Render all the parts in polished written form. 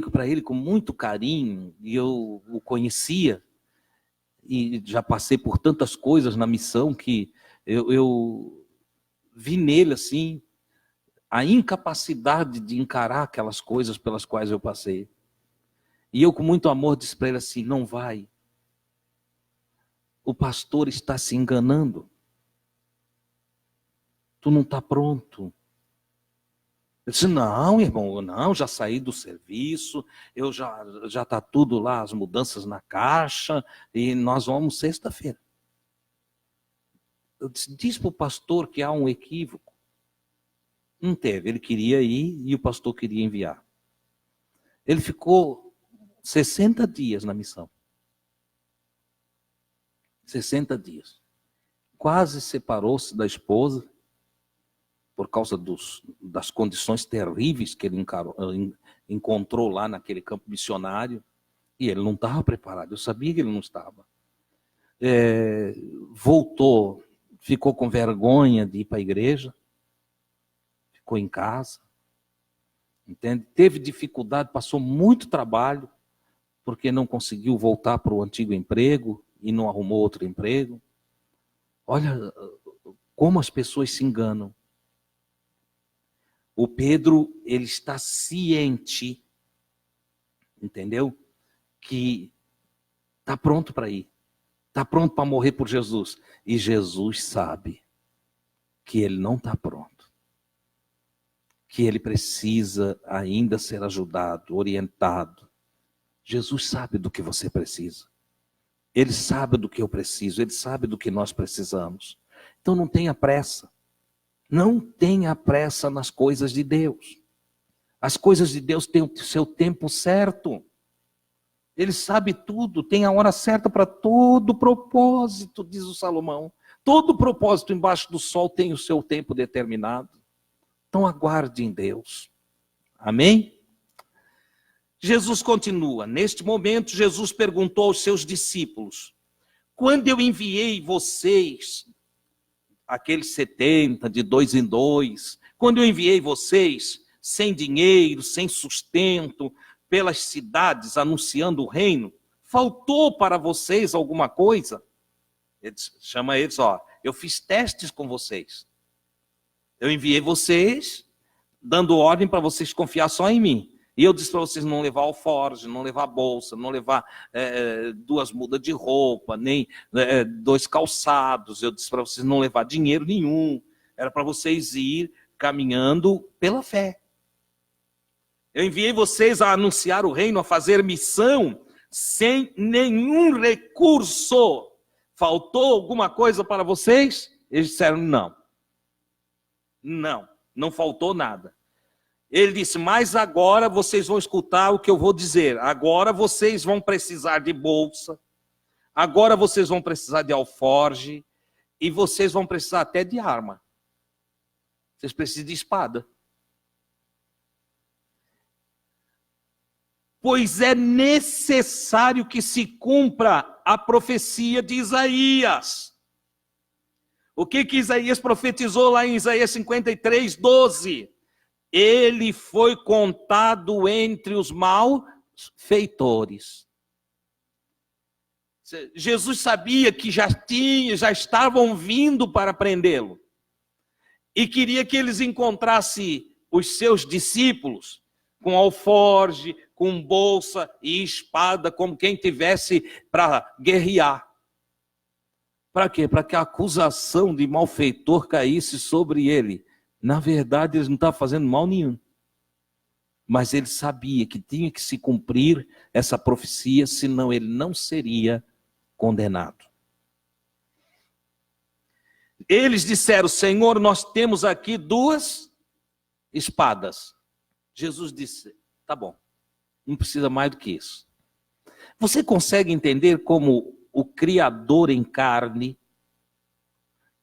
para ele com muito carinho, e eu o conhecia, e já passei por tantas coisas na missão que eu vi nele assim a incapacidade de encarar aquelas coisas pelas quais eu passei. E eu com muito amor disse para ele assim: não vai. O pastor está se enganando. Tu não está pronto. Eu disse: não, irmão, não, já saí do serviço, eu já está tudo lá, as mudanças na caixa, e nós vamos sexta-feira. Eu disse: diz para o pastor que há um equívoco. Não teve, ele queria ir e o pastor queria enviar. Ele ficou 60 dias na missão. 60 dias. Quase separou-se da esposa, por causa das condições terríveis que ele encontrou lá naquele campo missionário, e ele não estava preparado, eu sabia que ele não estava. Voltou, ficou com vergonha de ir para a igreja, ficou em casa, entende? Teve dificuldade, passou muito trabalho, porque não conseguiu voltar para o antigo emprego e não arrumou outro emprego. Olha como as pessoas se enganam. O Pedro, ele está ciente, entendeu? Que está pronto para ir. Está pronto para morrer por Jesus. E Jesus sabe que ele não está pronto. Que ele precisa ainda ser ajudado, orientado. Jesus sabe do que você precisa. Ele sabe do que eu preciso. Ele sabe do que nós precisamos. Então não tenha pressa. Não tenha pressa nas coisas de Deus. As coisas de Deus têm o seu tempo certo. Ele sabe tudo, tem a hora certa para todo propósito, diz o Salomão. Todo propósito embaixo do sol tem o seu tempo determinado. Então aguarde em Deus. Amém? Jesus continua. Neste momento, Jesus perguntou aos seus discípulos: quando eu enviei vocês, aqueles 70, de 2 em 2, quando eu enviei vocês sem dinheiro, sem sustento, pelas cidades anunciando o reino, faltou para vocês alguma coisa? Ele chama eles, eu fiz testes com vocês. Eu enviei vocês, dando ordem para vocês confiar só em mim. E eu disse para vocês não levar alforje, não levar bolsa, não levar 2 mudas de roupa, nem 2 calçados. Eu disse para vocês não levar dinheiro nenhum. Era para vocês ir caminhando pela fé. Eu enviei vocês a anunciar o reino, a fazer missão, sem nenhum recurso. Faltou alguma coisa para vocês? Eles disseram não. Não faltou nada. Ele disse: mas agora vocês vão escutar o que eu vou dizer. Agora vocês vão precisar de bolsa. Agora vocês vão precisar de alforge. E vocês vão precisar até de arma. Vocês precisam de espada. Pois é necessário que se cumpra a profecia de Isaías. O que Isaías profetizou lá em Isaías 53:12? Ele foi contado entre os malfeitores. Jesus sabia que já estavam vindo para prendê-lo. E queria que eles encontrassem os seus discípulos com alforge, com bolsa e espada, como quem tivesse para guerrear. Para quê? Para que a acusação de malfeitor caísse sobre ele. Na verdade, eles não estavam fazendo mal nenhum. Mas ele sabia que tinha que se cumprir essa profecia, senão ele não seria condenado. Eles disseram: Senhor, nós temos aqui 2 espadas. Jesus disse: tá bom, não precisa mais do que isso. Você consegue entender como o Criador em carne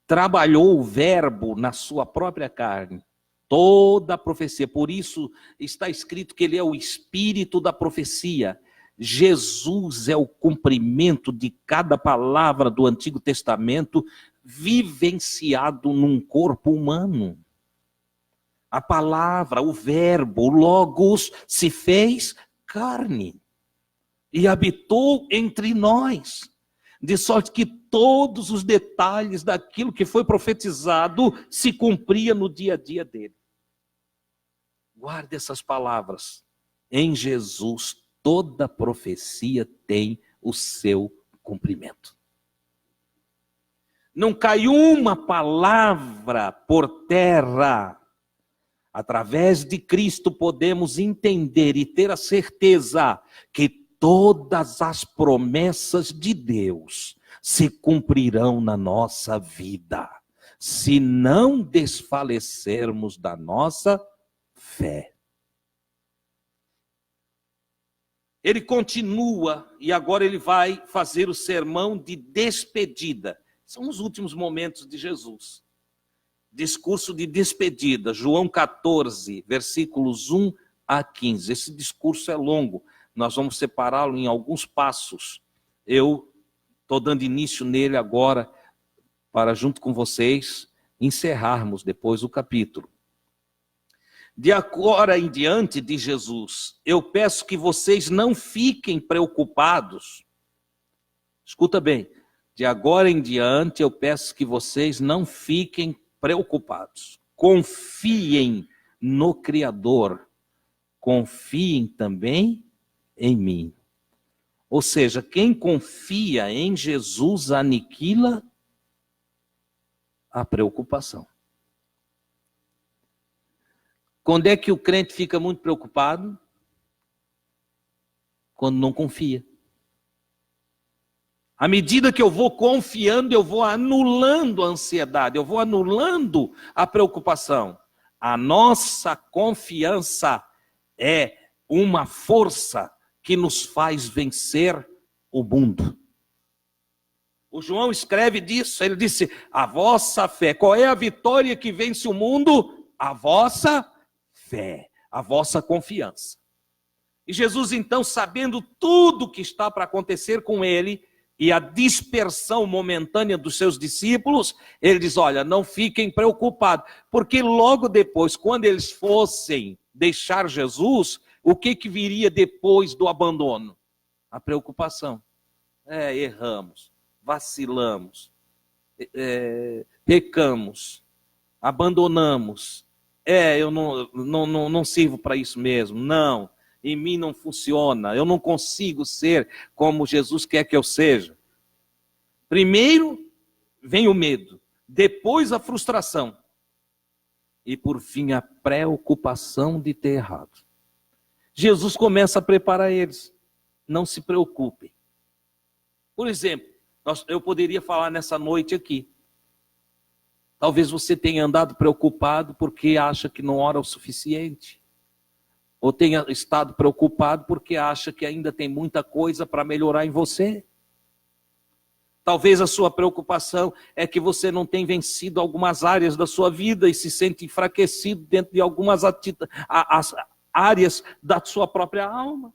trabalhou o verbo na sua própria carne? Toda a profecia. Por isso está escrito que ele é o espírito da profecia. Jesus é o cumprimento de cada palavra do Antigo Testamento vivenciado num corpo humano. A palavra, o verbo, o logos se fez carne e habitou entre nós, de sorte que todos os detalhes daquilo que foi profetizado se cumpria no dia a dia dele. Guarde essas palavras. Em Jesus, toda profecia tem o seu cumprimento. Não cai uma palavra por terra. Através de Cristo podemos entender e ter a certeza que todas as promessas de Deus se cumprirão na nossa vida, se não desfalecermos da nossa fé. Ele continua e agora ele vai fazer o sermão de despedida. São os últimos momentos de Jesus. Discurso de despedida, João 14, versículos 1 a 15. Esse discurso é longo, nós vamos separá-lo em alguns passos. Eu estou dando início nele agora, para junto com vocês, encerrarmos depois o capítulo. De agora em diante, diz Jesus, eu peço que vocês não fiquem preocupados. Escuta bem, de agora em diante eu peço que vocês não fiquem preocupados. Confiem no Criador. Confiem também em mim. Ou seja, quem confia em Jesus aniquila a preocupação. Quando é que o crente fica muito preocupado? Quando não confia. À medida que eu vou confiando, eu vou anulando a ansiedade, eu vou anulando a preocupação. A nossa confiança é uma força que nos faz vencer o mundo. O João escreve disso, ele disse, a vossa fé. Qual é a vitória que vence o mundo? A vossa fé, a vossa confiança. E Jesus então, sabendo tudo o que está para acontecer com ele, e a dispersão momentânea dos seus discípulos, ele diz, olha, não fiquem preocupados, porque logo depois, quando eles fossem deixar Jesus, o que viria depois do abandono? A preocupação. Erramos, vacilamos, pecamos, abandonamos. Eu não sirvo para isso mesmo, não. Em mim não funciona, eu não consigo ser como Jesus quer que eu seja. Primeiro vem o medo, depois a frustração e por fim a preocupação de ter errado. Jesus começa a preparar eles, não se preocupem. Por exemplo, eu poderia falar nessa noite aqui, talvez você tenha andado preocupado porque acha que não ora o suficiente. Ou tenha estado preocupado porque acha que ainda tem muita coisa para melhorar em você. Talvez a sua preocupação é que você não tem vencido algumas áreas da sua vida e se sente enfraquecido dentro de algumas áreas da sua própria alma.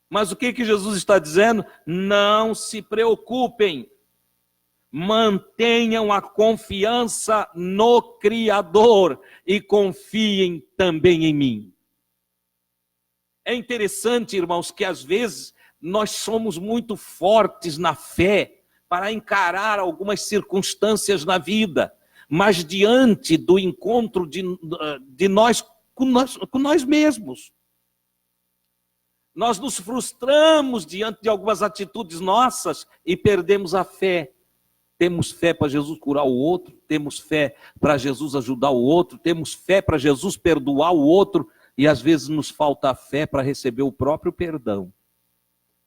Mas o que Jesus está dizendo? Não se preocupem. Mantenham a confiança no Criador e confiem também em mim. É interessante, irmãos, que às vezes nós somos muito fortes na fé para encarar algumas circunstâncias na vida, mas diante do encontro de nós com nós mesmos, nós nos frustramos diante de algumas atitudes nossas e perdemos a fé. Temos fé para Jesus curar o outro, temos fé para Jesus ajudar o outro, temos fé para Jesus perdoar o outro, e às vezes nos falta fé para receber o próprio perdão.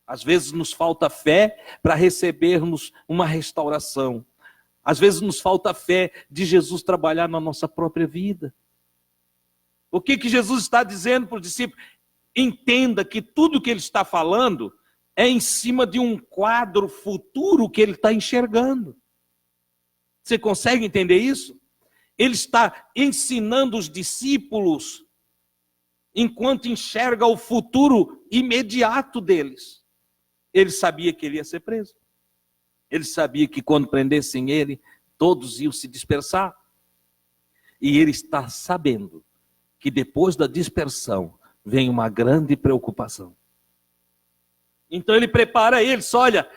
Às vezes nos falta fé para recebermos uma restauração. Às vezes nos falta fé de Jesus trabalhar na nossa própria vida. O que Jesus está dizendo para os discípulos? Entenda que tudo que ele está falando é em cima de um quadro futuro que ele está enxergando. Você consegue entender isso? Ele está ensinando os discípulos enquanto enxerga o futuro imediato deles. Ele sabia que ele ia ser preso. Ele sabia que quando prendessem ele, todos iam se dispersar. E ele está sabendo que depois da dispersão vem uma grande preocupação. Então ele prepara eles, olha,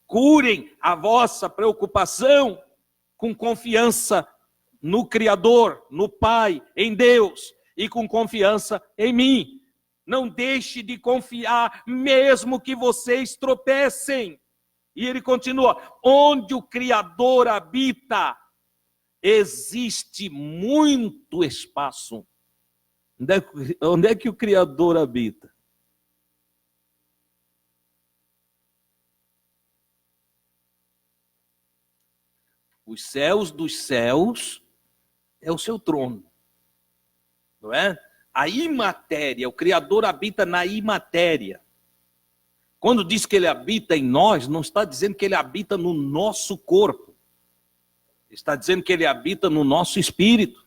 curem a vossa preocupação com confiança no Criador, no Pai, em Deus, e com confiança em mim. Não deixe de confiar, mesmo que vocês tropecem. E ele continua, onde o Criador habita, existe muito espaço. Onde é que o Criador habita? Os céus dos céus é o seu trono, não é? A imatéria, o Criador habita na imatéria. Quando diz que ele habita em nós, não está dizendo que ele habita no nosso corpo. Está dizendo que ele habita no nosso espírito.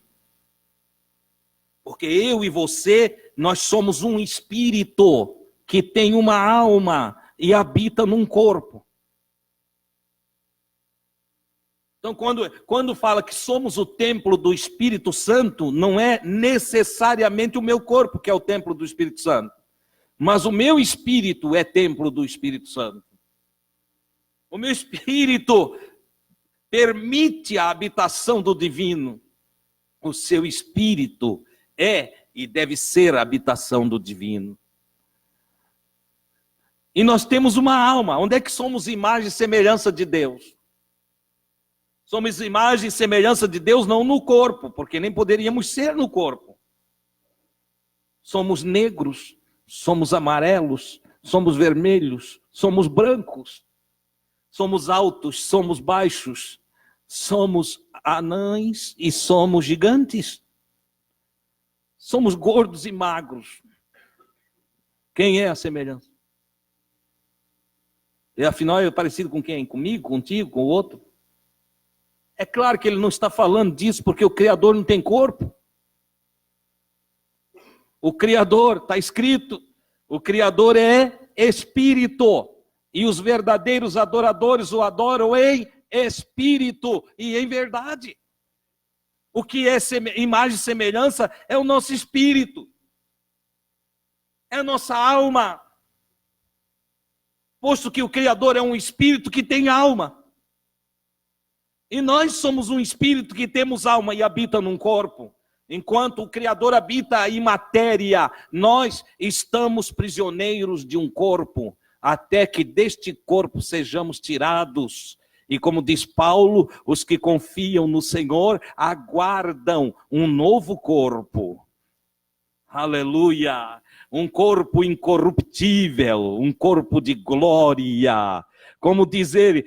Porque eu e você, nós somos um espírito que tem uma alma e habita num corpo. Então, quando fala que somos o templo do Espírito Santo, não é necessariamente o meu corpo que é o templo do Espírito Santo. Mas o meu espírito é templo do Espírito Santo. O meu espírito permite a habitação do divino. O seu espírito é e deve ser a habitação do divino. E nós temos uma alma. Onde é que somos imagem e semelhança de Deus? Somos imagem e semelhança de Deus não no corpo, porque nem poderíamos ser no corpo. Somos negros, somos amarelos, somos vermelhos, somos brancos, somos altos, somos baixos, somos anãs e somos gigantes. Somos gordos e magros. Quem é a semelhança? E afinal é parecido com quem? Comigo, contigo, com o outro? É claro que ele não está falando disso porque o Criador não tem corpo. O Criador, está escrito, o Criador é Espírito. E os verdadeiros adoradores o adoram em Espírito e em verdade. O que é imagem e semelhança é o nosso espírito. É a nossa alma. Posto que o Criador é um espírito que tem alma. E nós somos um espírito que temos alma e habita num corpo. Enquanto o Criador habita em matéria, nós estamos prisioneiros de um corpo, até que deste corpo sejamos tirados. E como diz Paulo, os que confiam no Senhor aguardam um novo corpo. Aleluia! Um corpo incorruptível, um corpo de glória. Como dizer,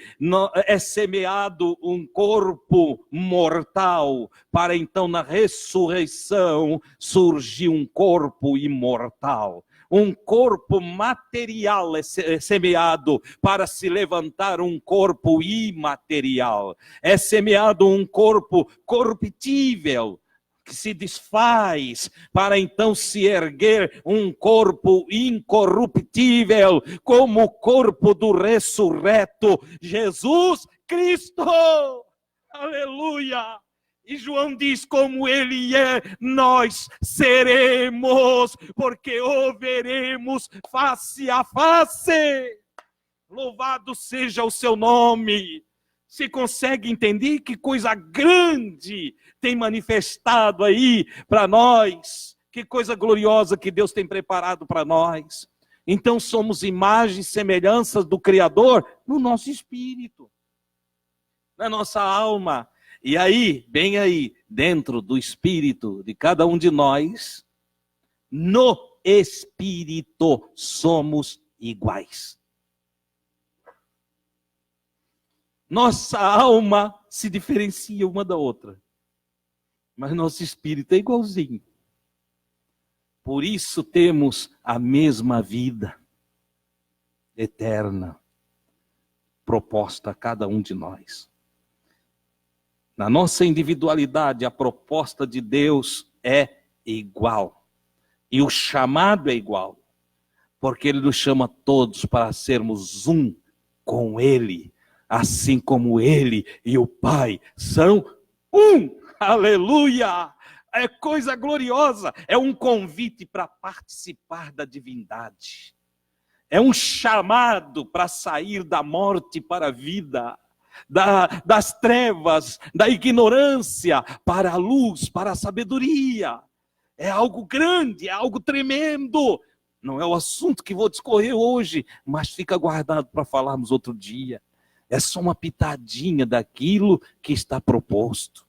é semeado um corpo mortal, para então na ressurreição surgir um corpo imortal. Um corpo material é semeado para se levantar um corpo imaterial. É semeado um corpo corruptível, que se desfaz, para então se erguer um corpo incorruptível, como o corpo do ressurreto Jesus Cristo. Aleluia! E João diz, como ele é, nós seremos, porque o veremos face a face. Louvado seja o seu nome. Você consegue entender que coisa grande tem manifestado aí para nós? Que coisa gloriosa que Deus tem preparado para nós. Então somos imagens e semelhanças do Criador no nosso espírito, na nossa alma. E aí, bem aí, dentro do espírito de cada um de nós, no espírito somos iguais. Nossa alma se diferencia uma da outra, mas nosso espírito é igualzinho. Por isso temos a mesma vida eterna proposta a cada um de nós. Na nossa individualidade, a proposta de Deus é igual. E o chamado é igual, porque Ele nos chama todos para sermos um com Ele. Assim como Ele e o Pai são um. Aleluia! é coisa gloriosa. É um convite para participar da divindade. É um chamado para sair da morte para a vida, das trevas, da ignorância para a luz, para a sabedoria. É algo grande, é algo tremendo. Não é o assunto que vou discorrer hoje, mas fica guardado para falarmos outro dia. É só uma pitadinha daquilo que está proposto.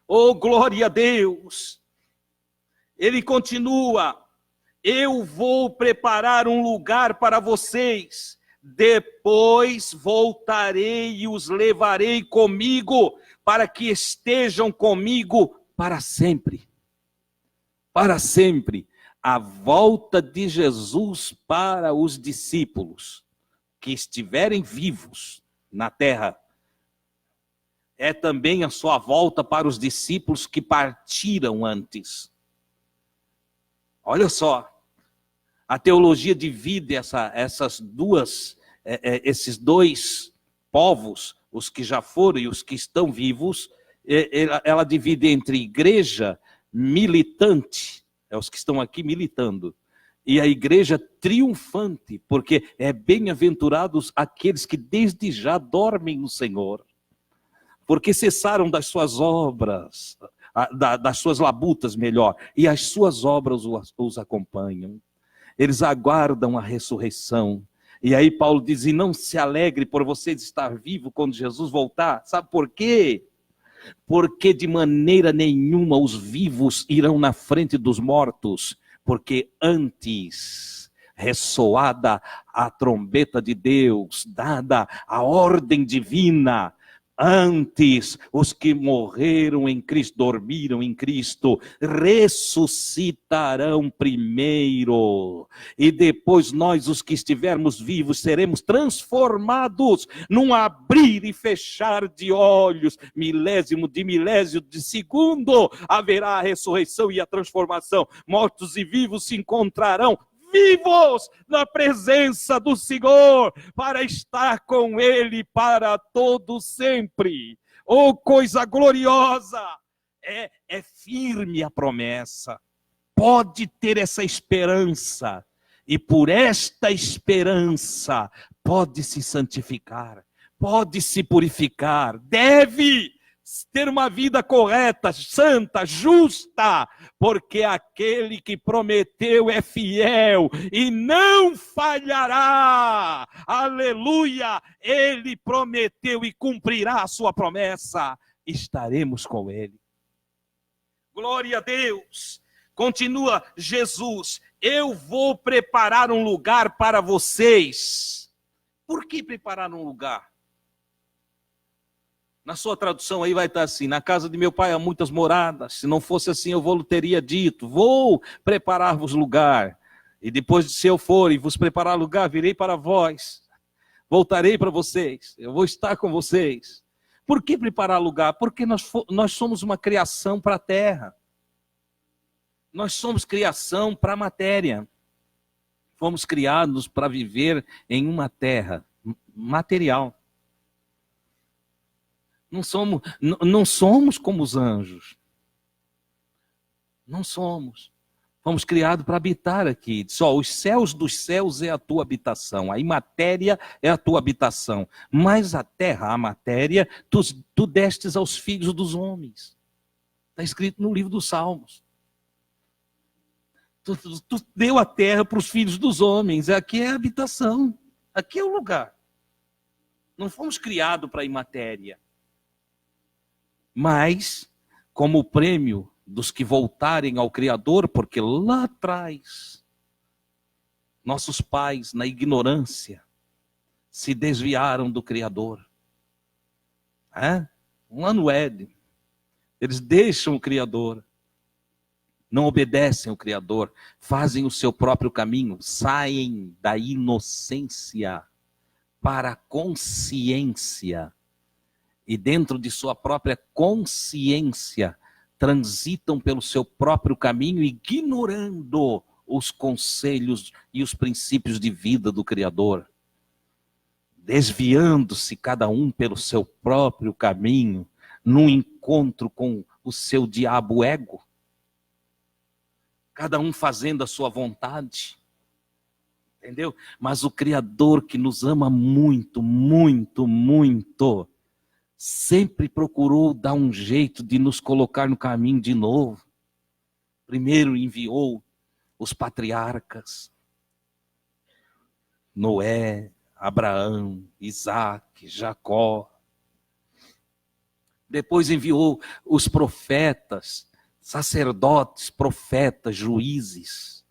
Oh, glória a Deus! Ele continua: eu vou preparar um lugar para vocês, depois voltarei e os levarei comigo, para que estejam comigo para sempre. Para sempre. A volta de Jesus para os discípulos que estiverem vivos na terra é também a sua volta para os discípulos que partiram antes. Olha só, a teologia divide esses dois povos, os que já foram e os que estão vivos. Ela divide entre igreja militante, é os que estão aqui militando, e a igreja triunfante, porque é bem-aventurados aqueles que desde já dormem no Senhor, porque cessaram das suas obras, das suas labutas, melhor, e as suas obras os acompanham. Eles aguardam a ressurreição. E aí Paulo diz: e não se alegre por você estar vivo quando Jesus voltar. Sabe por quê? Porque de maneira nenhuma os vivos irão na frente dos mortos, porque antes ressoada a trombeta de Deus, dada a ordem divina, antes, os que morreram em Cristo, dormiram em Cristo, ressuscitarão primeiro. E depois nós, os que estivermos vivos, seremos transformados num abrir e fechar de olhos, milésimo de segundo, haverá a ressurreição e a transformação. Mortos e vivos se encontrarão vivos na presença do Senhor, para estar com Ele para todo sempre. Oh, coisa gloriosa! É firme a promessa. Pode ter essa esperança. E por esta esperança pode se santificar, pode se purificar, deve ter uma vida correta, santa, justa, porque aquele que prometeu é fiel e não falhará. Aleluia! Ele prometeu e cumprirá a sua promessa. Estaremos com ele. Glória a Deus! Continua Jesus: eu vou preparar um lugar para vocês. Por que preparar um lugar? Na sua tradução aí vai estar assim: na casa de meu pai há muitas moradas, se não fosse assim eu teria dito, vou preparar-vos lugar, e depois de se eu for e vos preparar lugar, virei para vós, voltarei para vocês, eu vou estar com vocês. Por que preparar lugar? Porque nós somos uma criação para a terra, nós somos criação para a matéria, fomos criados para viver em uma terra material. Não somos como os anjos. Não somos. Fomos criados para habitar aqui. Só os céus dos céus é a tua habitação. A imatéria é a tua habitação. Mas a terra, a matéria, tu destes aos filhos dos homens. Está escrito no livro dos Salmos. Tu deu a terra para os filhos dos homens. Aqui é a habitação. Aqui é o lugar. Não fomos criados para a imatéria. Mas, como prêmio dos que voltarem ao Criador, porque lá atrás, nossos pais, na ignorância, se desviaram do Criador. Lá no Éden, eles deixam o Criador, não obedecem ao Criador, fazem o seu próprio caminho, saem da inocência para a consciência. E dentro de sua própria consciência, transitam pelo seu próprio caminho, ignorando os conselhos e os princípios de vida do Criador. Desviando-se cada um pelo seu próprio caminho, num encontro com o seu diabo ego, cada um fazendo a sua vontade, entendeu? Mas o Criador que nos ama muito, muito, muito, sempre procurou dar um jeito de nos colocar no caminho de novo. Primeiro enviou os patriarcas, Noé, Abraão, Isaac, Jacó. Depois enviou os profetas, sacerdotes, profetas, juízes.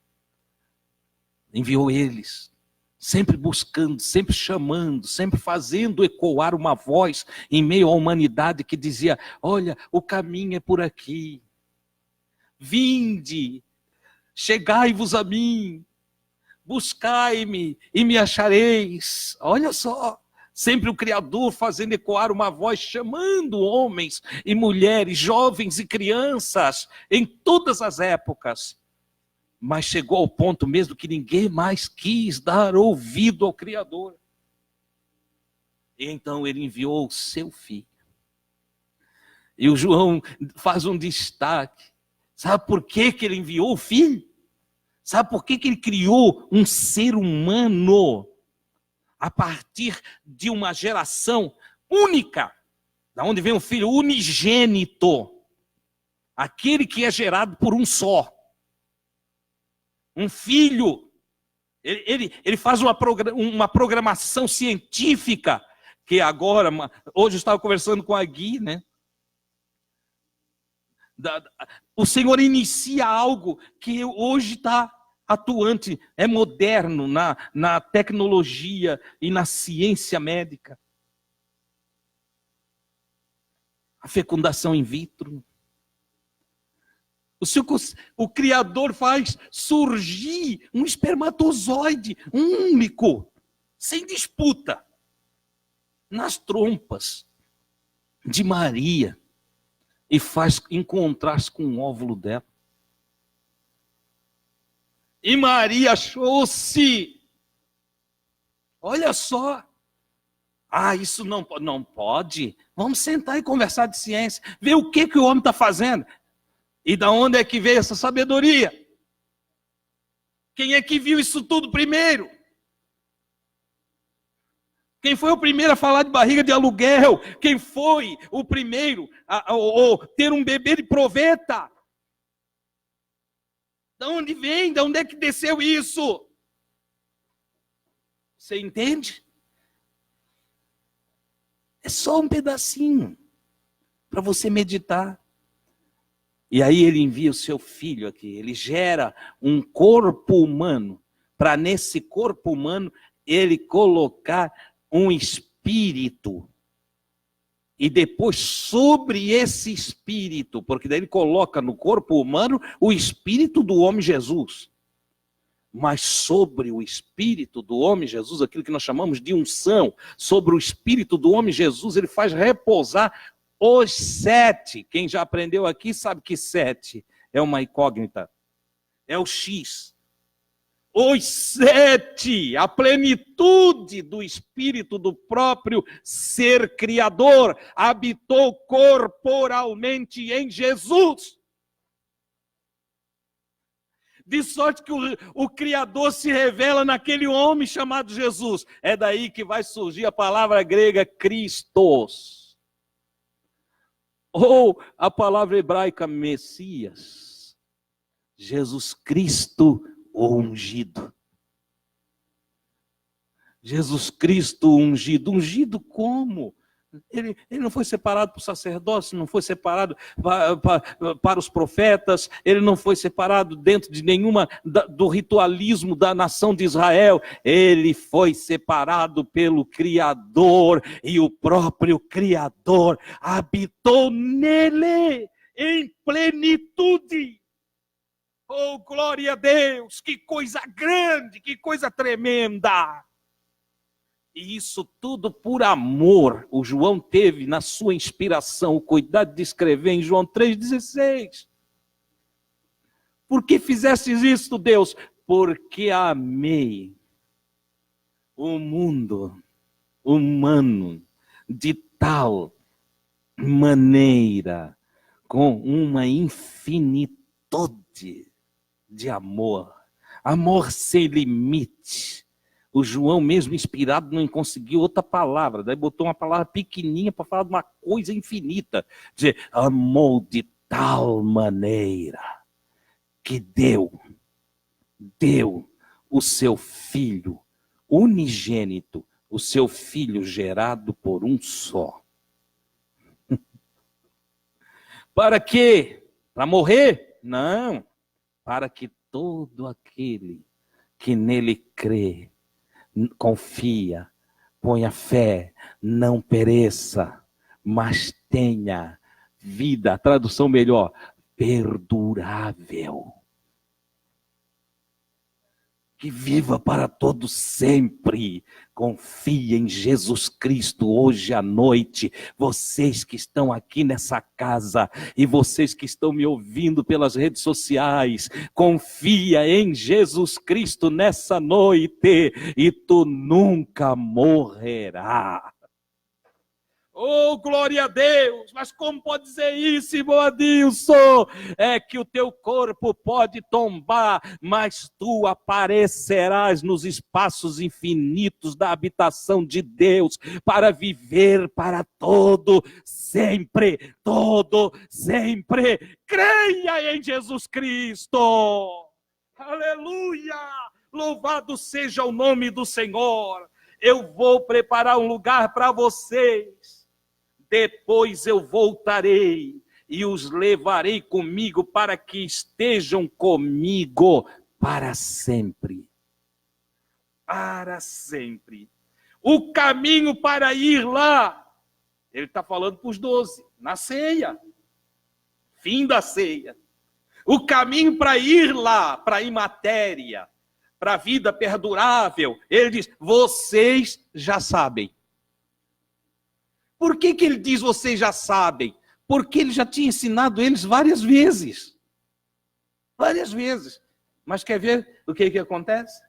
Enviou eles, sempre buscando, sempre chamando, sempre fazendo ecoar uma voz em meio à humanidade que dizia: olha, o caminho é por aqui. Vinde, chegai-vos a mim, buscai-me e me achareis. Olha só, sempre o Criador fazendo ecoar uma voz, chamando homens e mulheres, jovens e crianças, em todas as épocas. Mas chegou ao ponto mesmo que ninguém mais quis dar ouvido ao Criador. E então ele enviou o seu filho. E o João faz um destaque. Sabe por que ele enviou o filho? Sabe por que ele criou um ser humano a partir de uma geração única? Da onde vem o filho unigênito. Aquele que é gerado por um só. Um filho. Ele faz uma programação científica, que agora, hoje eu estava conversando com a Gui, né? O Senhor inicia algo que hoje está atuante, é moderno na tecnologia e na ciência médica. A fecundação in vitro. O Criador faz surgir um espermatozoide único, sem disputa, nas trompas de Maria, e faz encontrar-se com o óvulo dela. E Maria achou-se, olha só, isso não pode, vamos sentar e conversar de ciência, ver o que o homem está fazendo. E da onde é que veio essa sabedoria? Quem é que viu isso tudo primeiro? Quem foi o primeiro a falar de barriga de aluguel? Quem foi o primeiro a ter um bebê de proveta? De onde vem? De onde é que desceu isso? Você entende? É só um pedacinho para você meditar. E aí ele envia o seu filho aqui, ele gera um corpo humano, para nesse corpo humano ele colocar um espírito. E depois sobre esse espírito, porque daí ele coloca no corpo humano o espírito do homem Jesus. Mas sobre o espírito do homem Jesus, aquilo que nós chamamos de unção, sobre o espírito do homem Jesus, ele faz repousar os 7. Quem já aprendeu aqui sabe que 7 é uma incógnita. É o X. Os 7, a plenitude do Espírito do próprio ser criador, habitou corporalmente em Jesus. De sorte que o Criador se revela naquele homem chamado Jesus. É daí que vai surgir a palavra grega Christos. Ou a palavra hebraica Messias. Jesus Cristo, o ungido. Jesus Cristo ungido. Ungido como? Ele não foi separado para o sacerdócio, não foi separado para os profetas, ele não foi separado dentro de nenhuma do ritualismo da nação de Israel. Ele foi separado pelo Criador, e o próprio Criador habitou nele em plenitude. Oh, glória a Deus, que coisa grande, que coisa tremenda. E isso tudo por amor. O João teve na sua inspiração o cuidado de escrever em João 3,16. Por que fizestes isto, Deus? Porque amei o mundo humano de tal maneira com uma infinitude de amor. Amor sem limite. O João, mesmo inspirado, não conseguiu outra palavra. Daí botou uma palavra pequenininha para falar de uma coisa infinita. Dizer, amou de tal maneira que deu o seu filho unigênito, o seu filho gerado por um só. Para quê? Para morrer? Não. Para que todo aquele que nele crê, confia, ponha fé, não pereça, mas tenha vida, tradução melhor, perdurável. Que viva para todos sempre. Confia em Jesus Cristo hoje à noite. Vocês que estão aqui nessa casa e vocês que estão me ouvindo pelas redes sociais, confia em Jesus Cristo nessa noite e tu nunca morrerás. Oh, glória a Deus! Mas como pode dizer isso, irmão Adilson? É que o teu corpo pode tombar, mas tu aparecerás nos espaços infinitos da habitação de Deus para viver para todo sempre, todo sempre. Creia em Jesus Cristo! Aleluia! Louvado seja o nome do Senhor! Eu vou preparar um lugar para vocês. Depois eu voltarei e os levarei comigo para que estejam comigo para sempre. Para sempre. O caminho para ir lá, ele está falando para os 12, na ceia. Fim da ceia. O caminho para ir lá, para a imatéria, para a vida perdurável, ele diz, vocês já sabem. Por que ele diz vocês já sabem? Porque ele já tinha ensinado eles várias vezes. Várias vezes. Mas quer ver o que acontece?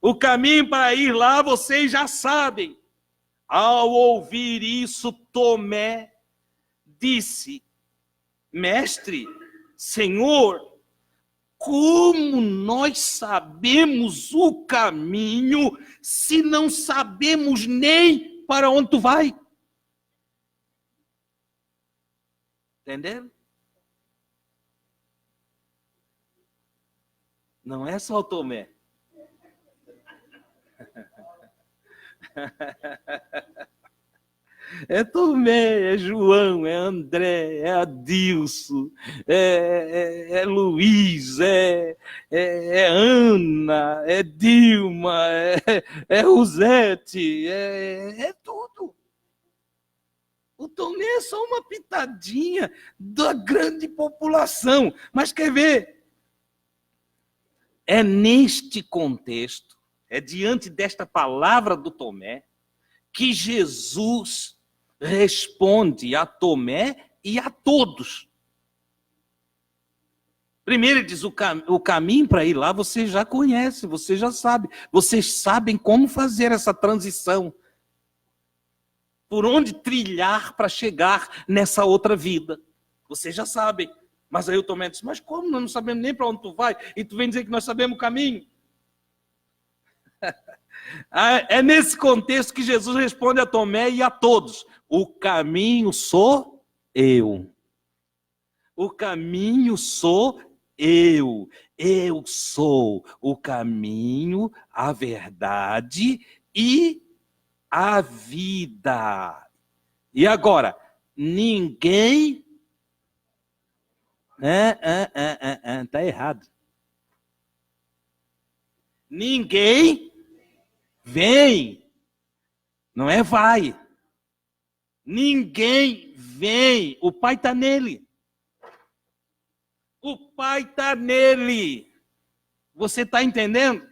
O caminho para ir lá vocês já sabem. Ao ouvir isso, Tomé disse, Mestre, Senhor, como nós sabemos o caminho se não sabemos nem para onde tu vai? Entendeu? Não é só o Tomé. É Tomé, é João, é André, é Adilson, é Luiz, é Ana, é Dilma, é Rosete, é tudo. O Tomé é só uma pitadinha da grande população. Mas quer ver? É neste contexto, é diante desta palavra do Tomé, que Jesus responde a Tomé e a todos. Primeiro ele diz, o caminho para ir lá você já conhece, você já sabe. Vocês sabem como fazer essa transição. Por onde trilhar para chegar nessa outra vida. Vocês já sabem. Mas aí o Tomé diz, mas como nós não sabemos nem para onde tu vai? E tu vem dizer que nós sabemos o caminho? É nesse contexto que Jesus responde a Tomé e a todos. O caminho sou eu. O caminho sou eu. Eu sou o caminho, a verdade e a vida. E agora, ninguém... Está errado. Ninguém vem. Não é vai. Ninguém vem. O Pai está nele. O Pai está nele. Você está entendendo?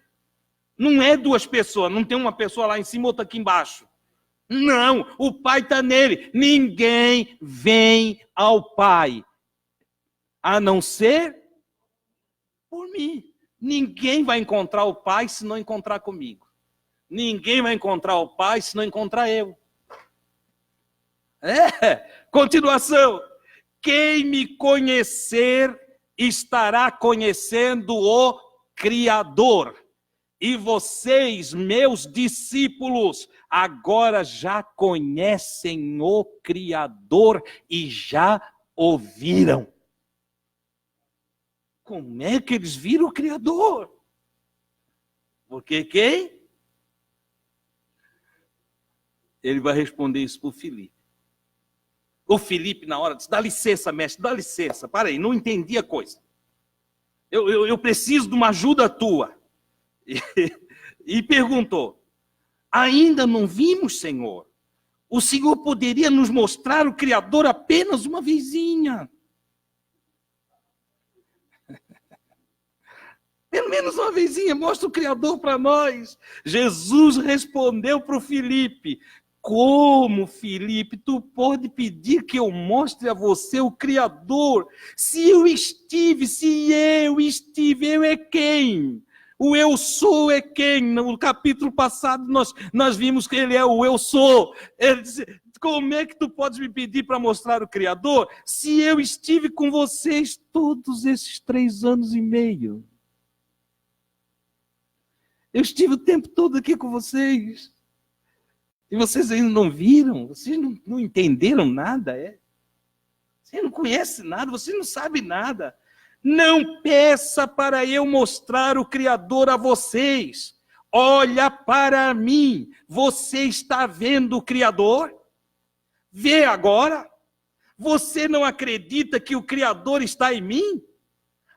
Não é duas pessoas. Não tem uma pessoa lá em cima e outra aqui embaixo. Não. O Pai está nele. Ninguém vem ao Pai. A não ser por mim. Ninguém vai encontrar o Pai se não encontrar comigo. Ninguém vai encontrar o Pai se não encontrar eu. Continuação. Quem me conhecer estará conhecendo o Criador. E vocês, meus discípulos, agora já conhecem o Criador e já ouviram. Como é que eles viram o Criador? Porque quem? Ele vai responder isso para o Filipe. O Filipe, na hora, disse: dá licença, mestre, dá licença. Para aí, não entendi a coisa. Eu preciso de uma ajuda tua. E perguntou: ainda não vimos, Senhor? O Senhor poderia nos mostrar o Criador apenas uma vezinha? Pelo menos uma vezinha, mostra o Criador para nós. Jesus respondeu para o Filipe: como, Filipe, tu pode pedir que eu mostre a você o Criador? Se eu estive, eu é quem? O eu sou é quem? No capítulo passado nós vimos que ele é o eu sou. Ele disse: como é que tu podes me pedir para mostrar o Criador? Se eu estive com vocês todos esses 3 anos e meio. Eu estive o tempo todo aqui com vocês. E vocês ainda não viram? Vocês não entenderam nada, é? Vocês não conhecem nada, vocês não sabem nada. Não peça para eu mostrar o Criador a vocês. Olha para mim. Você está vendo o Criador? Vê agora. Você não acredita que o Criador está em mim?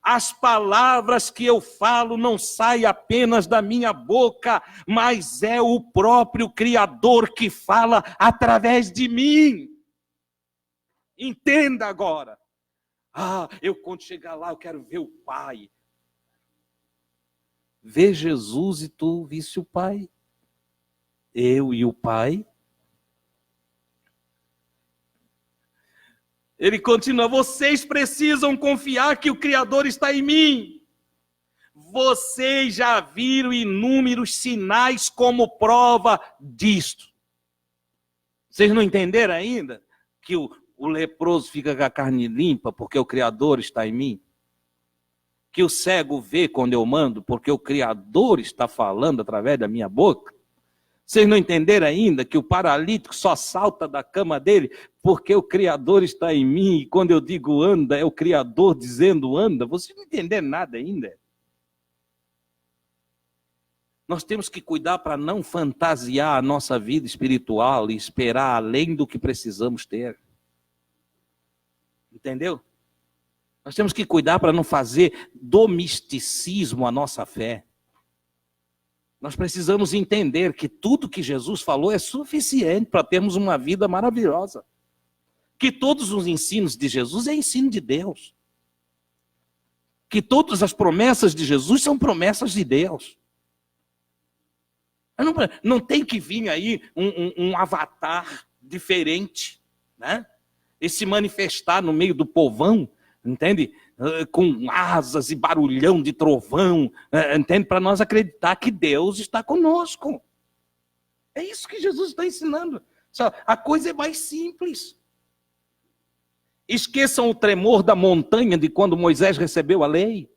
As palavras que eu falo não saem apenas da minha boca, mas é o próprio Criador que fala através de mim. Entenda agora. Quando chegar lá, eu quero ver o Pai. Vê Jesus e tu visse o Pai. Eu e o Pai. Ele continua: vocês precisam confiar que o Criador está em mim. Vocês já viram inúmeros sinais como prova disto. Vocês não entenderam ainda que o leproso fica com a carne limpa porque o Criador está em mim? Que o cego vê quando eu mando porque o Criador está falando através da minha boca? Vocês não entenderam ainda que o paralítico só salta da cama dele porque o Criador está em mim, e quando eu digo anda, é o Criador dizendo anda? Vocês não entenderam nada ainda. Nós temos que cuidar para não fantasiar a nossa vida espiritual e esperar além do que precisamos ter. Entendeu? Nós temos que cuidar para não fazer do misticismo a nossa fé. Nós precisamos entender que tudo que Jesus falou é suficiente para termos uma vida maravilhosa. Que todos os ensinos de Jesus é ensino de Deus. Que todas as promessas de Jesus são promessas de Deus. Não tem que vir aí um avatar diferente, né? E se manifestar no meio do povão, entende? Com asas e barulhão de trovão, entende? Para nós acreditar que Deus está conosco. É isso que Jesus está ensinando. A coisa é mais simples. Esqueçam o tremor da montanha de quando Moisés recebeu a lei.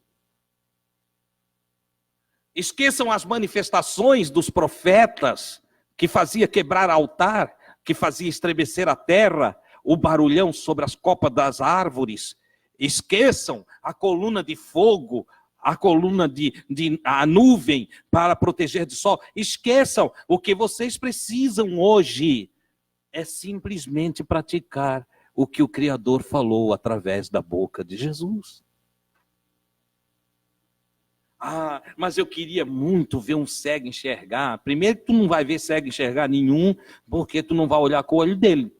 Esqueçam as manifestações dos profetas, que fazia quebrar altar, que fazia estremecer a terra, o barulhão sobre as copas das árvores. Esqueçam a coluna de fogo, a coluna a nuvem para proteger do sol. Esqueçam. O que vocês precisam hoje é simplesmente praticar o que o Criador falou através da boca de Jesus. Mas eu queria muito ver um cego enxergar. Primeiro, tu não vai ver cego enxergar nenhum, porque tu não vai olhar com o olho dele.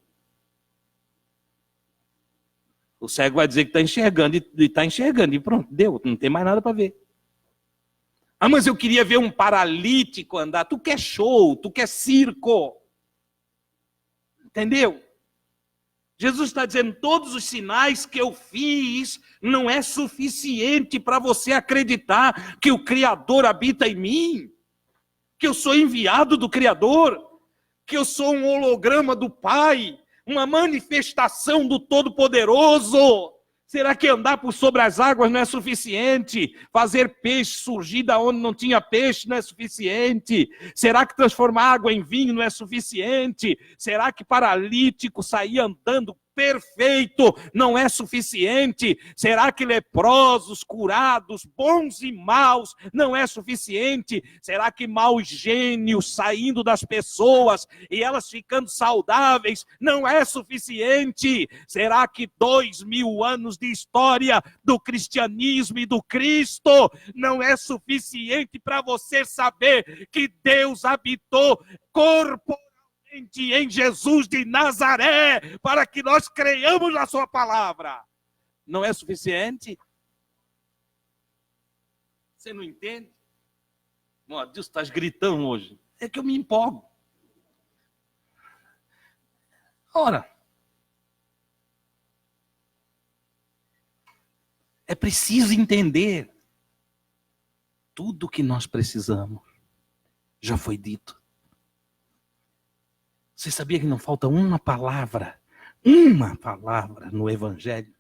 O cego vai dizer que está enxergando, e está enxergando, e pronto, deu, não tem mais nada para ver. Mas eu queria ver um paralítico andar. Tu quer show, tu quer circo. Entendeu? Jesus está dizendo: todos os sinais que eu fiz não é suficiente para você acreditar que o Criador habita em mim, que eu sou enviado do Criador, que eu sou um holograma do Pai. uma manifestação do Todo-Poderoso. Será que andar por sobre as águas não é suficiente? Fazer peixe surgir da onde não tinha peixe não é suficiente? Será que transformar água em vinho não é suficiente? Será que paralítico sair andando perfeito não é suficiente? Será que leprosos, curados, bons e maus, não é suficiente? Será que maus gênios saindo das pessoas e elas ficando saudáveis não é suficiente? Será que 2000 anos de história do cristianismo e do Cristo não é suficiente para você saber que Deus habitou corporalmente em Jesus de Nazaré, para que nós creiamos na sua palavra? Não é suficiente? Você não entende? Deus está gritando hoje. É que eu me empolgo. Ora, é preciso entender tudo o que nós precisamos. Já foi dito. Você sabia que não falta uma palavra no Evangelho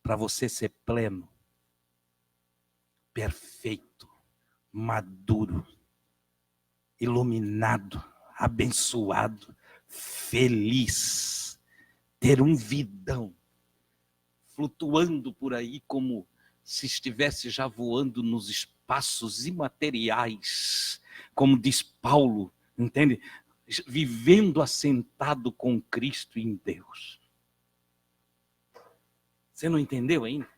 para você ser pleno, perfeito, maduro, iluminado, abençoado, feliz, ter um vidão, flutuando por aí como se estivesse já voando nos espaços imateriais, como diz Paulo, entende? Vivendo assentado com Cristo em Deus. Você não entendeu ainda?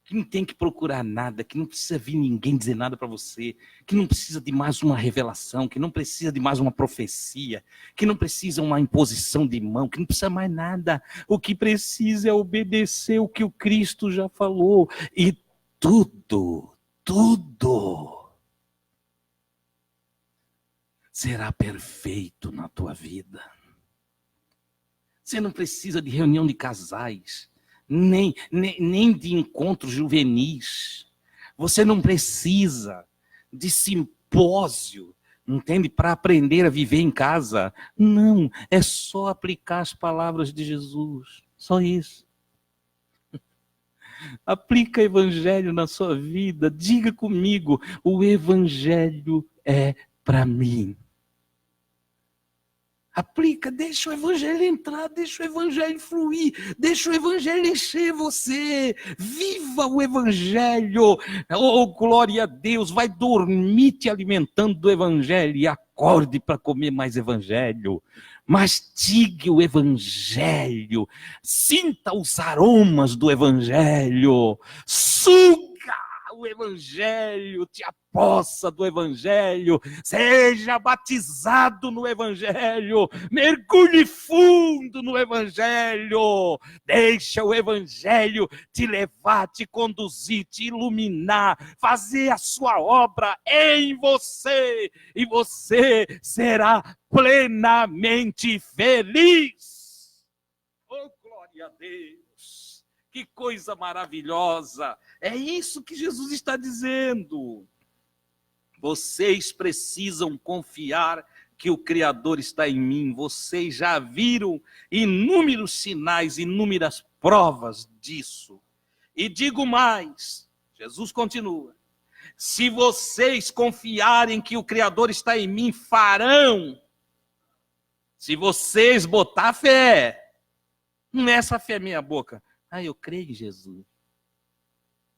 Que não tem que procurar nada, que não precisa vir ninguém dizer nada para você, que não precisa de mais uma revelação, que não precisa de mais uma profecia, que não precisa uma imposição de mão, que não precisa mais nada. O que precisa é obedecer o que o Cristo já falou. E tudo será perfeito na tua vida. Você não precisa de reunião de casais, nem de encontros juvenis. Você não precisa de simpósio, entende? Para aprender a viver em casa. Não, é só aplicar as palavras de Jesus. Só isso. Aplica o Evangelho na sua vida. Diga comigo, o Evangelho é para mim. Aplica, deixa o Evangelho entrar, deixa o Evangelho fluir, deixa o Evangelho encher você. Viva o Evangelho. Oh, glória a Deus. Vai dormir te alimentando do Evangelho e acorde para comer mais Evangelho. Mastigue o Evangelho. Sinta os aromas do Evangelho. Suga o Evangelho, te apossa do Evangelho, seja batizado no Evangelho, mergulhe fundo no Evangelho, deixa o Evangelho te levar, te conduzir, te iluminar, fazer a sua obra em você, e você será plenamente feliz. Oh, glória a Deus! Que coisa maravilhosa! É isso que Jesus está dizendo. Vocês precisam confiar que o Criador está em mim. Vocês já viram inúmeros sinais, inúmeras provas disso. E digo mais, Jesus continua. Se vocês confiarem que o Criador está em mim, farão. Se vocês botar fé, não é essa fé minha boca. Eu creio em Jesus.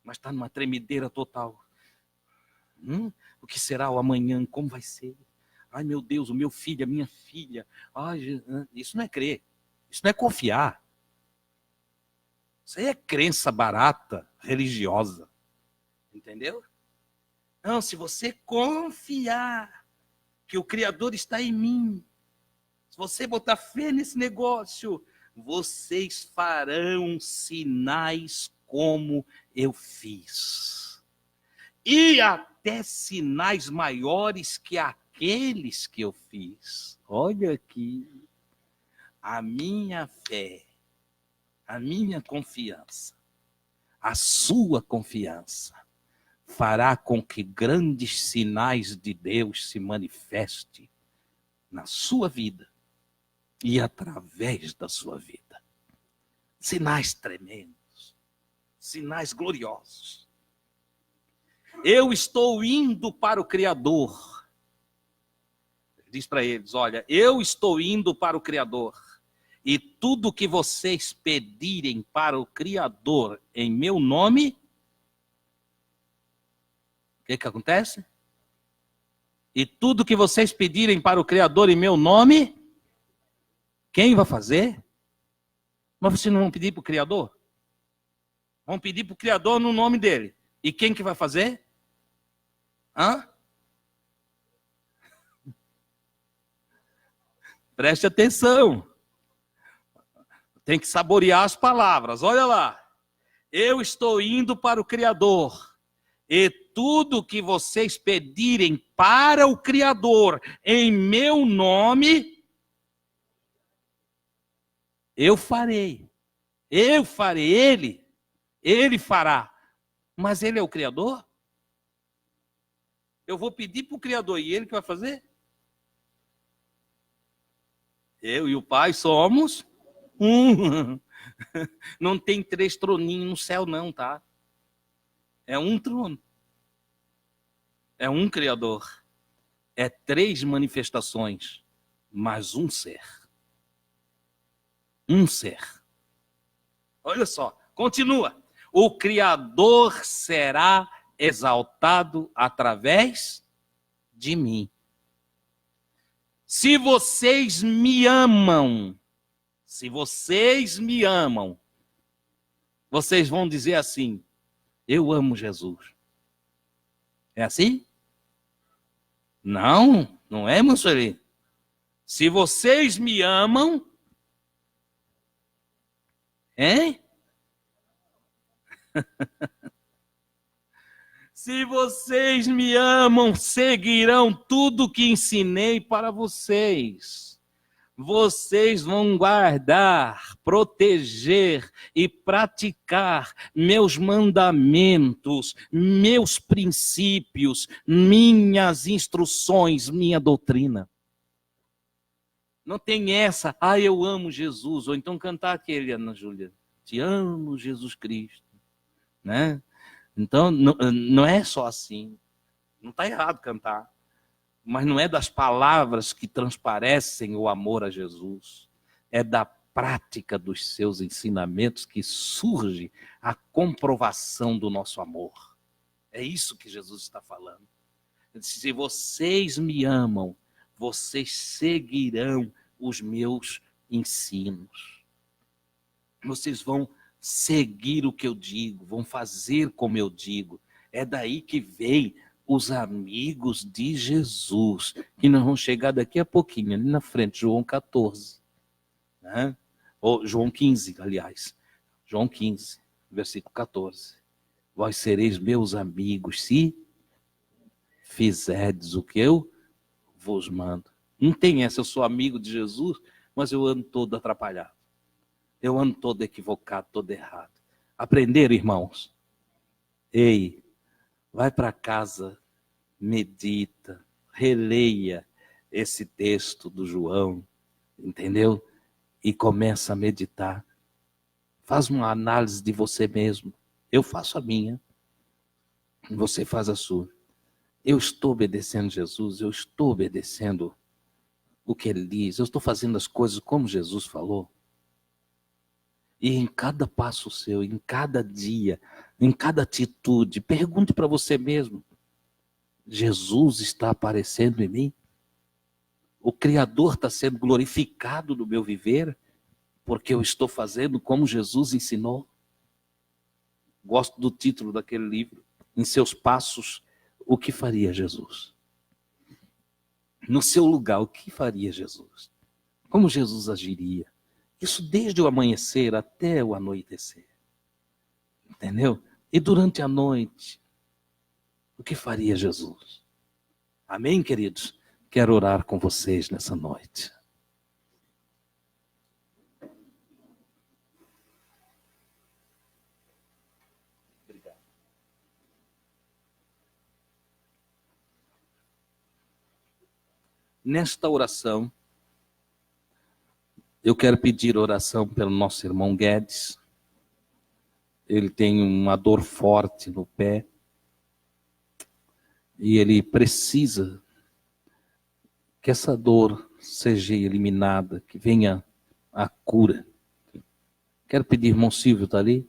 Mas está numa tremedeira total. O que será o amanhã? Como vai ser? Ai, meu Deus, o meu filho, a minha filha. Isso não é crer. Isso não é confiar. Isso aí é crença barata, religiosa. Entendeu? Não, se você confiar que o Criador está em mim, se você botar fé nesse negócio, vocês farão sinais como eu fiz. E até sinais maiores que aqueles que eu fiz. Olha aqui. A minha fé, a minha confiança, a sua confiança fará com que grandes sinais de Deus se manifestem na sua vida e através da sua vida. Sinais tremendos, sinais gloriosos. Eu estou indo para o Criador. Diz para eles, olha, eu estou indo para o Criador. E tudo que vocês pedirem para o Criador em meu nome, o que acontece? E tudo que vocês pedirem para o Criador em meu nome, quem vai fazer? Mas vocês não vão pedir para o Criador? Vão pedir para o Criador no nome dele. E quem que vai fazer? Hã? Preste atenção. Tem que saborear as palavras. Olha lá. Eu estou indo para o Criador. E tudo que vocês pedirem para o Criador em meu nome, eu farei. Eu farei. Ele fará. Mas ele é o Criador? Eu vou pedir para o Criador e ele que vai fazer? Eu e o Pai somos um. Não tem 3 troninhos no céu não, tá? É um trono. É um Criador. É 3 manifestações, mas um ser. Um ser. Olha só, continua. O Criador será exaltado através de mim. Se vocês me amam, vocês vão dizer assim, eu amo Jesus. É assim? Não, não é, Mussolini. Se vocês me amam, hein? Se vocês me amam, seguirão tudo que ensinei para vocês. Vocês vão guardar, proteger e praticar meus mandamentos, meus princípios, minhas instruções, minha doutrina. Não tem essa, eu amo Jesus, ou então cantar aquele, Ana Júlia, te amo, Jesus Cristo, né? Então, não é só assim, não está errado cantar, mas não é das palavras que transparecem o amor a Jesus, é da prática dos seus ensinamentos que surge a comprovação do nosso amor. É isso que Jesus está falando. Ele disse, se vocês me amam, vocês seguirão os meus ensinos. Vocês vão seguir o que eu digo, vão fazer como eu digo. É daí que vem os amigos de Jesus, que nós vamos chegar daqui a pouquinho, ali na frente, João 14. Né? Ou João 15, aliás. João 15, versículo 14. Vós sereis meus amigos, se fizerdes o que eu vos mando. Não tem essa, eu sou amigo de Jesus, mas eu ando todo atrapalhado. Eu ando todo equivocado, todo errado. Aprenderam, irmãos? Ei, vai para casa, medita, releia esse texto do João, entendeu? E começa a meditar. Faz uma análise de você mesmo. Eu faço a minha. Você faz a sua. Eu estou obedecendo Jesus, eu estou obedecendo o que ele diz, eu estou fazendo as coisas como Jesus falou. E em cada passo seu, em cada dia, em cada atitude, pergunte para você mesmo, Jesus está aparecendo em mim? O Criador está sendo glorificado no meu viver? Porque eu estou fazendo como Jesus ensinou? Gosto do título daquele livro, Em Seus Passos, o que faria Jesus? No seu lugar, o que faria Jesus? Como Jesus agiria? Isso desde o amanhecer até o anoitecer. Entendeu? E durante a noite, o que faria Jesus? Amém, queridos? Quero orar com vocês nessa noite. Obrigado. Nesta oração, Eu quero pedir oração pelo nosso irmão Guedes. Ele tem uma dor forte no pé. E ele precisa que essa dor seja eliminada, que venha a cura. Quero pedir, irmão Silvio, está ali?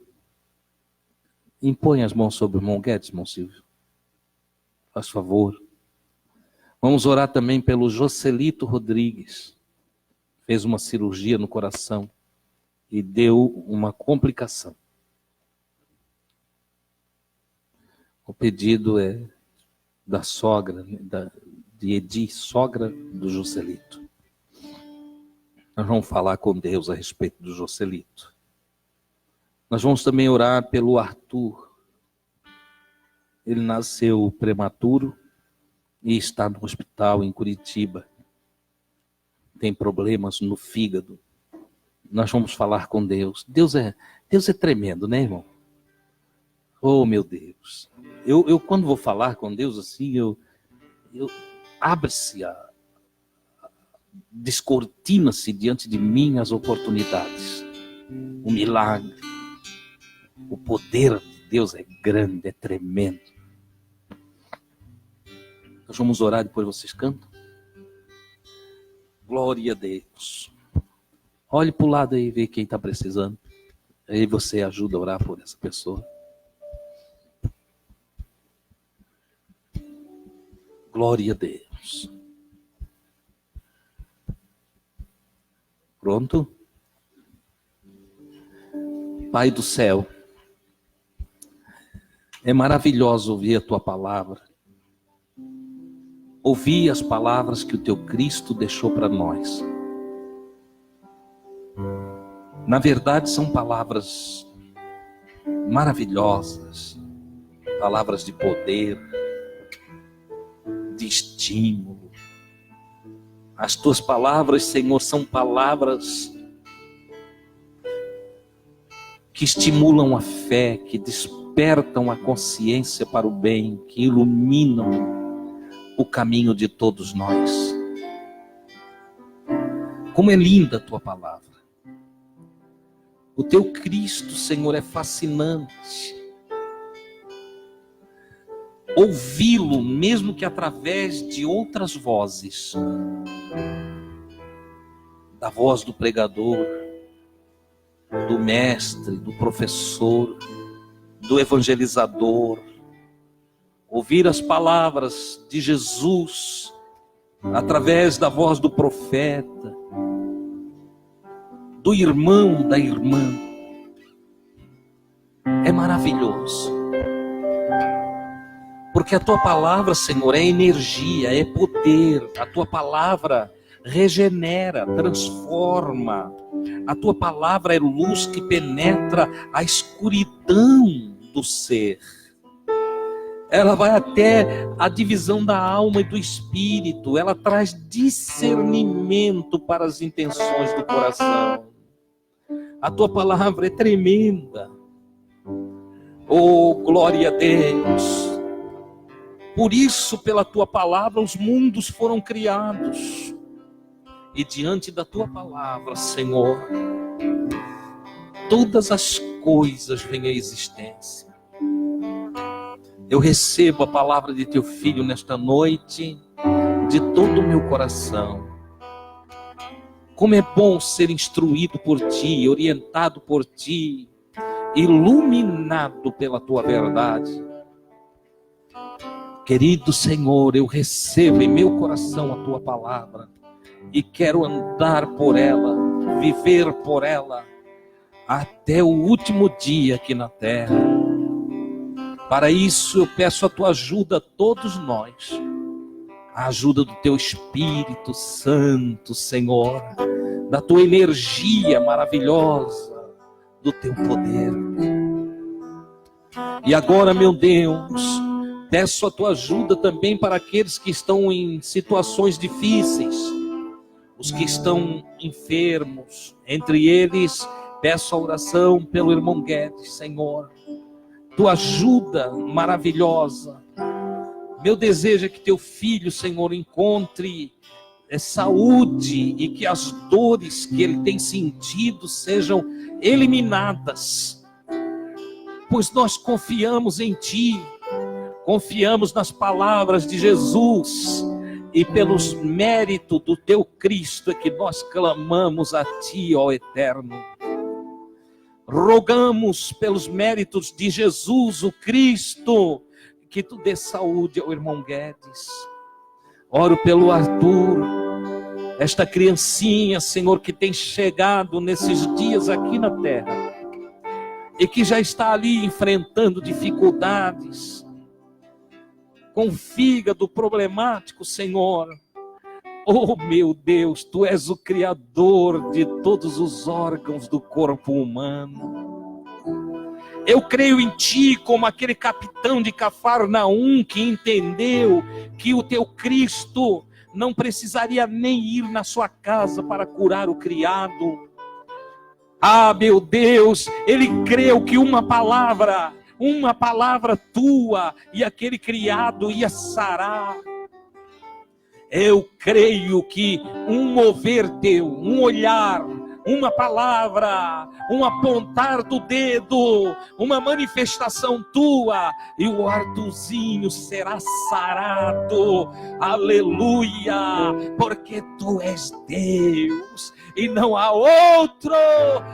Impõe as mãos sobre o irmão Guedes, irmão Silvio. Faz favor. Vamos orar também pelo Joselito Rodrigues. Fez uma cirurgia no coração e deu uma complicação. O pedido é da sogra, de Edi, sogra do Joselito. Nós vamos falar com Deus a respeito do Joselito. Nós vamos também orar pelo Arthur. Ele nasceu prematuro e está no hospital em Curitiba. Tem problemas no fígado. Nós vamos falar com Deus. Deus é tremendo, né, irmão? Oh, meu Deus. Eu quando vou falar com Deus assim, eu abre-se, descortina-se diante de mim as oportunidades. O milagre. O poder de Deus é grande, é tremendo. Nós vamos orar, depois vocês cantam. Glória a Deus. Olhe para o lado aí e vê quem está precisando. Aí você ajuda a orar por essa pessoa. Glória a Deus. Pronto? Pai do céu, é maravilhoso ouvir a tua palavra. Ouvir as palavras que o teu Cristo deixou para nós. Na verdade, são palavras maravilhosas, palavras de poder, de estímulo. As tuas palavras, Senhor, são palavras que estimulam a fé, que despertam a consciência para o bem, que iluminam o caminho de todos nós. Como é linda a tua palavra. O teu Cristo, Senhor, é fascinante. Ouvi-lo, mesmo que através de outras vozes, da voz do pregador, do mestre, do professor, do evangelizador, ouvir as palavras de Jesus através da voz do profeta, do irmão, da irmã, é maravilhoso. Porque a tua palavra, Senhor, é energia, é poder. A tua palavra regenera, transforma. A tua palavra é luz que penetra a escuridão do ser. Ela vai até a divisão da alma e do espírito. Ela traz discernimento para as intenções do coração. A tua palavra é tremenda. Oh, glória a Deus. Por isso, pela tua palavra, os mundos foram criados. E diante da tua palavra, Senhor, todas as coisas vêm à existência. Eu recebo a palavra de teu filho nesta noite, de todo o meu coração. Como é bom ser instruído por ti, orientado por ti, iluminado pela tua verdade. Querido Senhor, eu recebo em meu coração a tua palavra e quero andar por ela, viver por ela, até o último dia aqui na terra. Para isso eu peço a tua ajuda a todos nós, a ajuda do teu Espírito Santo, Senhor, da tua energia maravilhosa, do teu poder. E agora, meu Deus, peço a tua ajuda também para aqueles que estão em situações difíceis, os que estão enfermos. Entre eles, peço a oração pelo irmão Guedes, Senhor. Tua ajuda maravilhosa. Meu desejo é que teu filho, Senhor, encontre saúde e que as dores que ele tem sentido sejam eliminadas, pois nós confiamos em Ti, confiamos nas palavras de Jesus, e pelos méritos do Teu Cristo é que nós clamamos a Ti, ó Eterno. Rogamos pelos méritos de Jesus, o Cristo, que Tu dê saúde ao irmão Guedes. Oro pelo Arthur, esta criancinha, Senhor, que tem chegado nesses dias aqui na terra e que já está ali enfrentando dificuldades, com fígado problemático, Senhor. Oh meu Deus, Tu és o Criador de todos os órgãos do corpo humano. Eu creio em Ti como aquele capitão de Cafarnaum que entendeu que o Teu Cristo não precisaria nem ir na sua casa para curar o criado. Ah, meu Deus, ele creu que uma palavra Tua e aquele criado ia sarar. Eu creio que um mover Teu, um olhar, uma palavra, um apontar do dedo, uma manifestação Tua, e o Arthurzinho será sarado. Aleluia, porque Tu és Deus e não há outro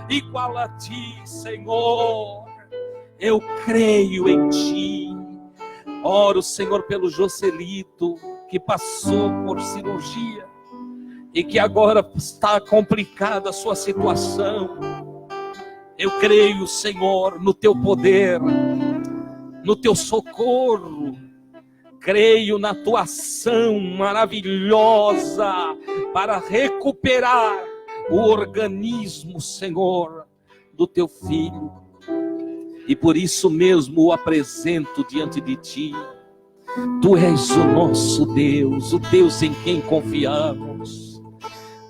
igual a Ti, Senhor. Eu creio em Ti. Oro, Senhor, pelo Joselito, que passou por cirurgia e que agora está complicada a sua situação. Eu creio, Senhor, no Teu poder, no Teu socorro. Creio na Tua ação maravilhosa para recuperar o organismo, Senhor, do Teu filho. E por isso mesmo o apresento diante de Ti. Tu és o nosso Deus, o Deus em quem confiamos.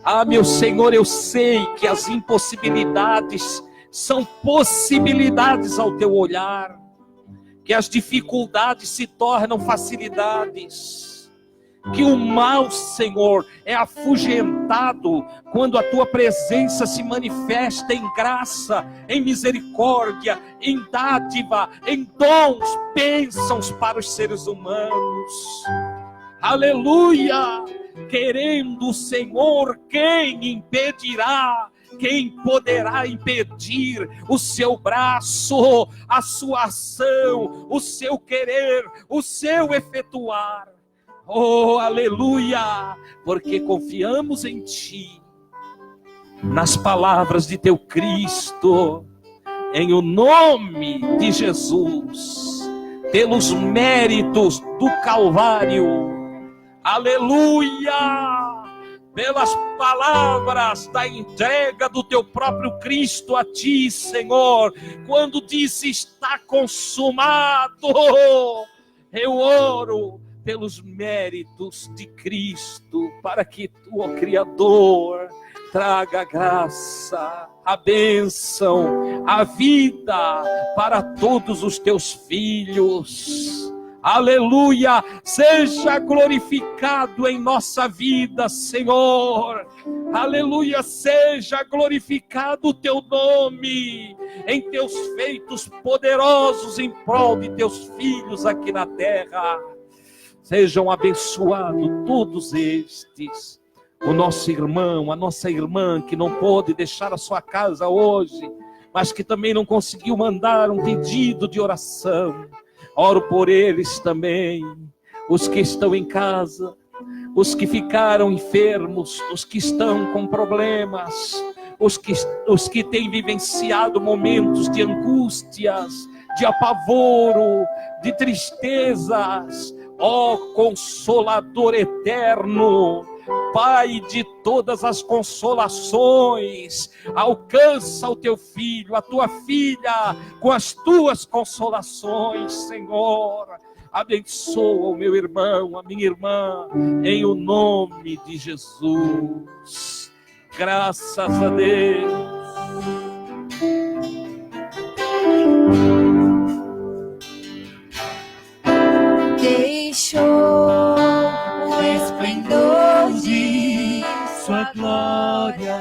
Ah, meu Senhor, eu sei que as impossibilidades são possibilidades ao Teu olhar, que as dificuldades se tornam facilidades, que o mal, Senhor, é afugentado quando a Tua presença se manifesta em graça, em misericórdia, em dádiva, em dons, bênçãos para os seres humanos. Aleluia! Querendo o Senhor, quem impedirá? Quem poderá impedir o Seu braço, a Sua ação, o Seu querer, o Seu efetuar? Oh, aleluia! Porque confiamos em Ti, nas palavras de Teu Cristo, em o nome de Jesus, pelos méritos do Calvário. Aleluia! Pelas palavras da entrega do Teu próprio Cristo a Ti, Senhor, quando disse está consumado. Eu oro pelos méritos de Cristo, para que Tu, ó Criador, traga a graça, a bênção, a vida para todos os Teus filhos. Aleluia, seja glorificado em nossa vida, Senhor. Aleluia, seja glorificado o Teu nome em Teus feitos poderosos em prol de Teus filhos aqui na terra. Sejam abençoados todos estes. O nosso irmão, a nossa irmã que não pôde deixar a sua casa hoje, mas que também não conseguiu mandar um pedido de oração. Oro por eles também, os que estão em casa, os que ficaram enfermos, os que estão com problemas, os que têm vivenciado momentos de angústias, de apavoro, de tristezas. Ó Consolador eterno, Pai de todas as consolações, alcança o Teu filho, a Tua filha, com as Tuas consolações, Senhor. Abençoa o meu irmão, a minha irmã, em o nome de Jesus. Graças a Deus. Deixou o esplendor de sua glória,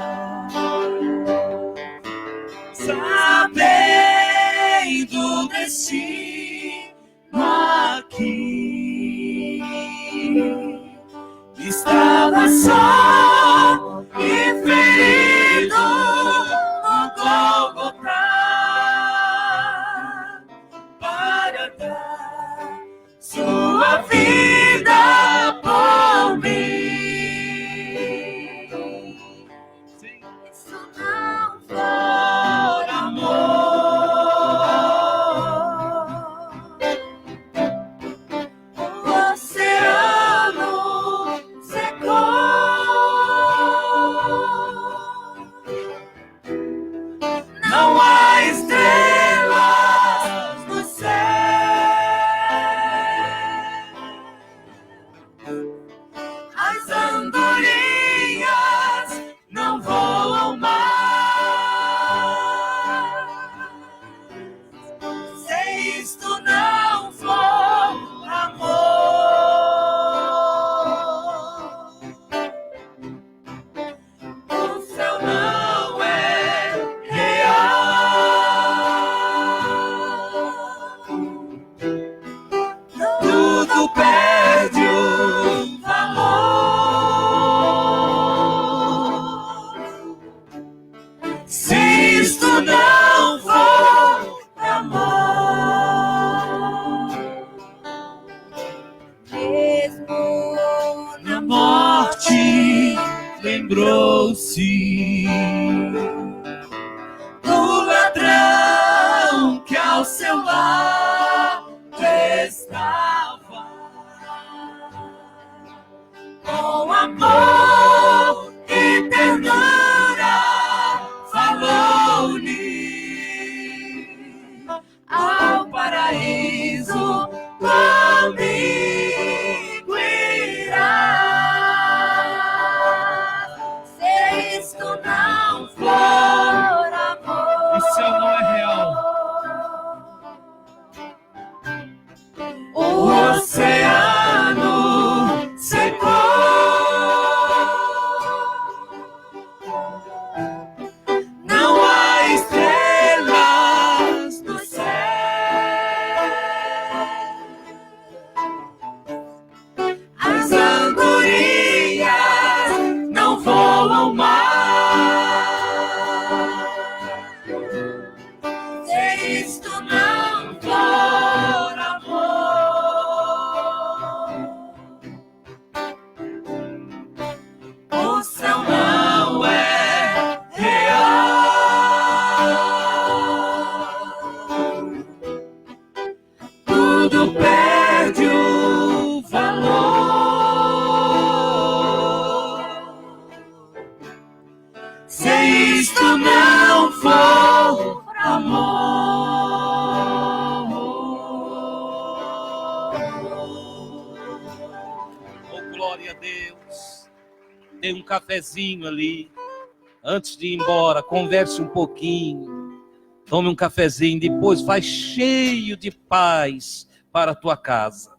sabendo destino aqui. Estava só e ferido no Gólgota para dar sua vida por mim. Isso não for amor. O oceano não há estrelas no céu, as andorinhas não voam mais. Se isto não for amor, o céu não é tudo perde o valor. Se isto não for amor, mesmo na morte lembrou-se do ladrão que ao seu lado estava, com amor e ternura falou-lhe ao paraíso comigo irá. Se isto não for amor, o céu não é real. O oceano secou, não há estrelas no céu, as andorinhas não voam mais. Se isto não for amor, o céu não é real. Tudo perde o valor. Se isto não for amor. Oh, glória a Deus. Tem um cafezinho ali. Antes de ir embora, converse um pouquinho. Tome um cafezinho, depois vai cheio de paz para a tua casa.